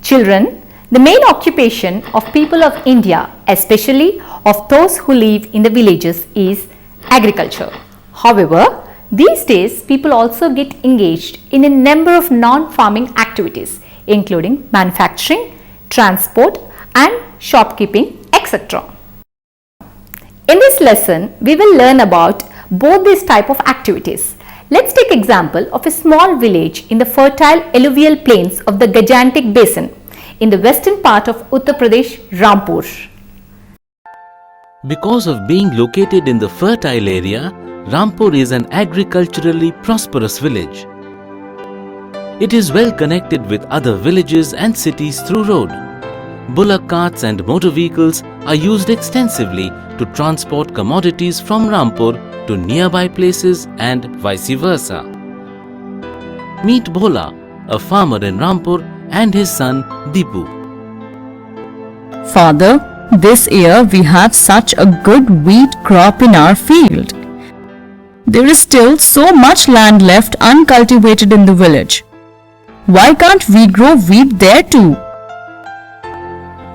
Children, the main occupation of people of India, especially of those who live in the villages, is agriculture. However, these days people also get engaged in a number of non-farming activities, including manufacturing, transport and shopkeeping, etc. In this lesson, we will learn about both these type of activities. Let's take example of a small village in the fertile alluvial plains of the Gangetic Basin in the western part of Uttar Pradesh, Rampur. Because of being located in the fertile area, Rampur is an agriculturally prosperous village. It is well connected with other villages and cities through road. Bullock carts and motor vehicles are used extensively to transport commodities from Rampur to nearby places and vice versa. Meet Bhola, a farmer in Rampur, and his son Deepu. Father, this year we have such a good wheat crop in our field. There is still so much land left uncultivated in the village. Why can't we grow wheat there too?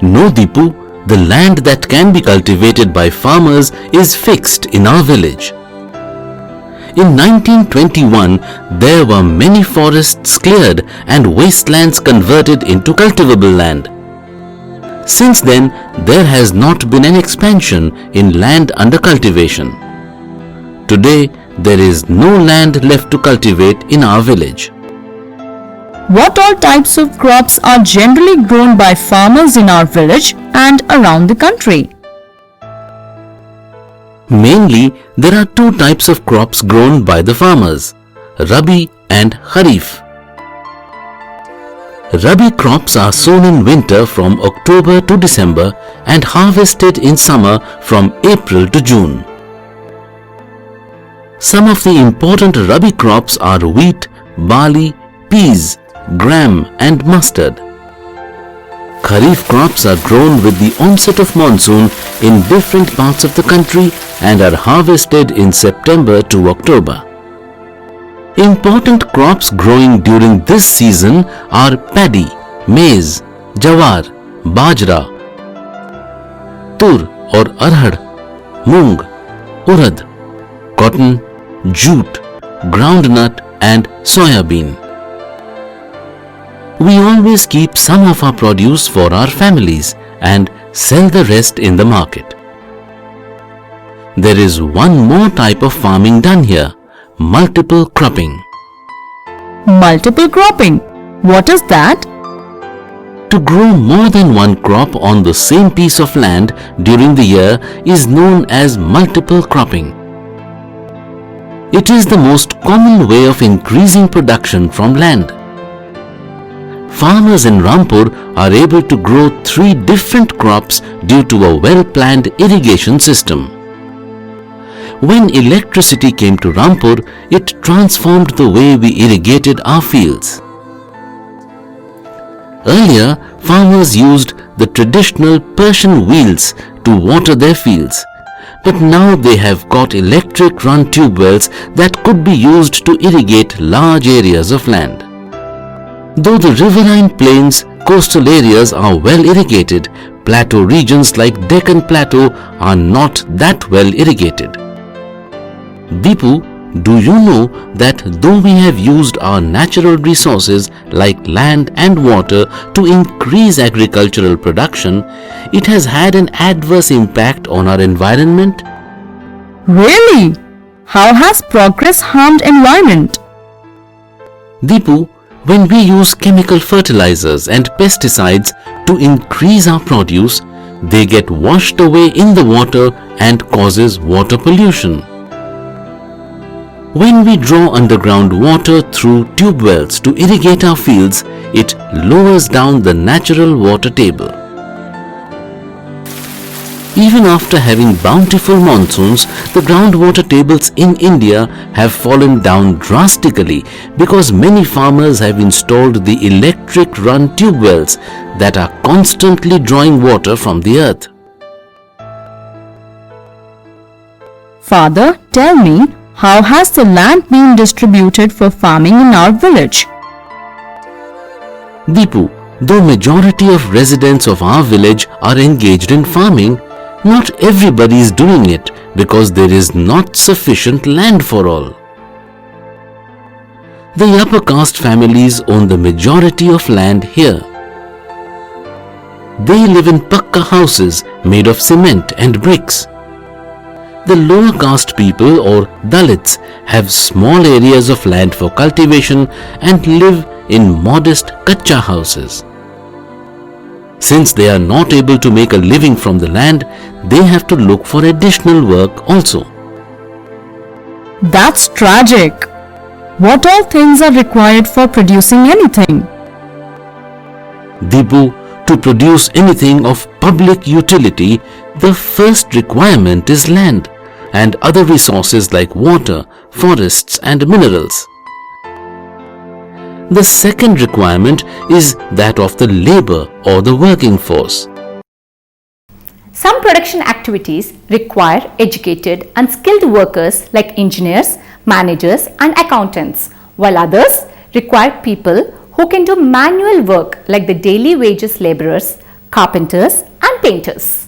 No, Deepu, the land that can be cultivated by farmers is fixed in our village. In 1921, there were many forests cleared and wastelands converted into cultivable land. Since then, there has not been an expansion in land under cultivation. Today, there is no land left to cultivate in our village. What all types of crops are generally grown by farmers in our village and around the country? Mainly, there are two types of crops grown by the farmers, Rabi and Harif. Rabi crops are sown in winter from October to December and harvested in summer from April to June. Some of the important Rabi crops are wheat, barley, peas, gram and mustard. Kharif crops are grown with the onset of monsoon in different parts of the country and are harvested in September to October. Important crops growing during this season are paddy, maize, jawar, bajra, tur or arhad, moong, urad, cotton, jute, groundnut and soya bean. We always keep some of our produce for our families and sell the rest in the market. There is one more type of farming done here, multiple cropping. Multiple cropping? What is that? To grow more than one crop on the same piece of land during the year is known as multiple cropping. It is the most common way of increasing production from land. Farmers in Rampur are able to grow 3 different crops due to a well-planned irrigation system. When electricity came to Rampur, it transformed the way we irrigated our fields. Earlier, farmers used the traditional Persian wheels to water their fields, but now they have got electric-run tube wells that could be used to irrigate large areas of land. Though the riverine plains, coastal areas are well irrigated, plateau regions like Deccan Plateau are not that well irrigated. Deepu, do you know that though we have used our natural resources like land and water to increase agricultural production, it has had an adverse impact on our environment? Really? How has progress harmed environment? Deepu, when we use chemical fertilizers and pesticides to increase our produce, they get washed away in the water and causes water pollution. When we draw underground water through tube wells to irrigate our fields, it lowers down the natural water table. Even after having bountiful monsoons, the groundwater tables in India have fallen down drastically because many farmers have installed the electric-run tube wells that are constantly drawing water from the earth. Father, tell me, how has the land been distributed for farming in our village? Deepu, Though majority of residents of our village are engaged in farming, not everybody is doing it because there is not sufficient land for all. The upper caste families own the majority of land here. They live in pakka houses made of cement and bricks. The lower caste people or Dalits have small areas of land for cultivation and live in modest kacha houses. Since they are not able to make a living from the land, they have to look for additional work also. That's tragic. What all things are required for producing anything? Dipu, to produce anything of public utility, the first requirement is land and other resources like water, forests and minerals. The second requirement is that of the labor or the working force. Some production activities require educated and skilled workers like engineers, managers and accountants, while others require people who can do manual work like the daily wages laborers, carpenters and painters.